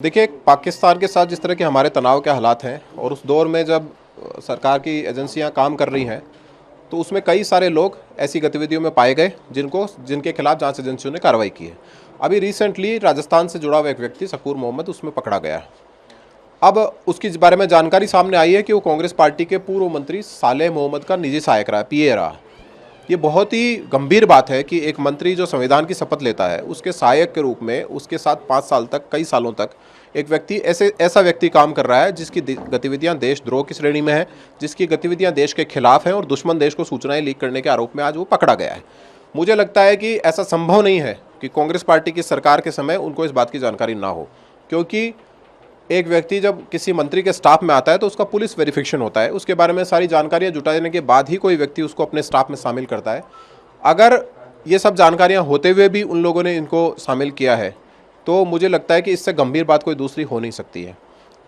देखिए, पाकिस्तान के साथ जिस तरह के हमारे तनाव के हालात हैं और उस दौर में जब सरकार की एजेंसियां काम कर रही हैं, तो उसमें कई सारे लोग ऐसी गतिविधियों में पाए गए जिनके खिलाफ जांच एजेंसियों ने कार्रवाई की है। अभी रिसेंटली राजस्थान से जुड़ा हुआ एक व्यक्ति शकूर मोहम्मद उसमें पकड़ा गया है। अब उसके बारे में जानकारी सामने आई है कि वो कांग्रेस पार्टी के पूर्व मंत्री सालेह मोहम्मद का निजी सहायक रहा, पीए रहा। ये बहुत ही गंभीर बात है कि एक मंत्री जो संविधान की शपथ लेता है, उसके सहायक के रूप में उसके साथ 5 साल तक, कई सालों तक एक व्यक्ति ऐसा व्यक्ति काम कर रहा है जिसकी गतिविधियां देशद्रोह की श्रेणी में है, जिसकी गतिविधियां देश के खिलाफ हैं और दुश्मन देश को सूचनाएं लीक करने के आरोप में आज वो पकड़ा गया है। मुझे लगता है कि ऐसा संभव नहीं है कि कांग्रेस पार्टी की सरकार के समय उनको इस बात की जानकारी ना हो, क्योंकि एक व्यक्ति जब किसी मंत्री के स्टाफ में आता है तो उसका पुलिस वेरिफिकेशन होता है, उसके बारे में सारी जानकारियां जुटाने के बाद ही कोई व्यक्ति उसको अपने स्टाफ में शामिल करता है। अगर ये सब जानकारियां होते हुए भी उन लोगों ने इनको शामिल किया है, तो मुझे लगता है कि इससे गंभीर बात कोई दूसरी हो नहीं सकती है।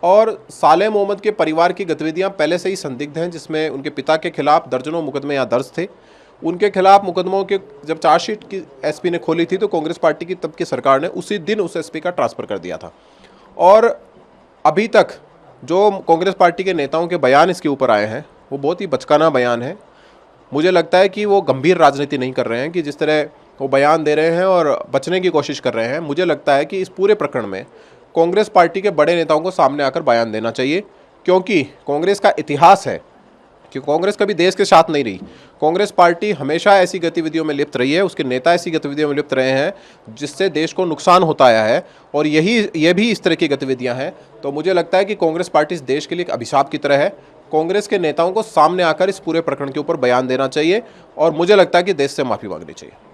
और सालेह मोहम्मद के परिवार की गतिविधियां पहले से ही संदिग्ध हैं, जिसमें उनके पिता के खिलाफ दर्जनों मुकदमे यहाँ दर्ज थे। उनके खिलाफ मुकदमों के जब चार्जशीट की एसपी ने खोली थी, तो कांग्रेस पार्टी की तब की सरकार ने उसी दिन उस एसपी का ट्रांसफ़र कर दिया था। और अभी तक जो कांग्रेस पार्टी के नेताओं के बयान इसके ऊपर आए हैं, वो बहुत ही बचकाना बयान है। मुझे लगता है कि वो गंभीर राजनीति नहीं कर रहे हैं, कि जिस तरह वो बयान दे रहे हैं और बचने की कोशिश कर रहे हैं। मुझे लगता है कि इस पूरे प्रकरण में कांग्रेस पार्टी के बड़े नेताओं को सामने आकर बयान देना चाहिए, क्योंकि कांग्रेस का इतिहास है कि कांग्रेस कभी देश के साथ नहीं रही। कांग्रेस पार्टी हमेशा ऐसी गतिविधियों में लिप्त रही है, उसके नेता ऐसी गतिविधियों में लिप्त रहे हैं जिससे देश को नुकसान होता आया है, और ये भी इस तरह की गतिविधियां हैं। तो मुझे लगता है कि कांग्रेस पार्टी इस देश के लिए एक अभिशाप की तरह है। कांग्रेस के नेताओं को सामने आकर इस पूरे प्रकरण के ऊपर बयान देना चाहिए और मुझे लगता है कि देश से माफ़ी मांगनी चाहिए।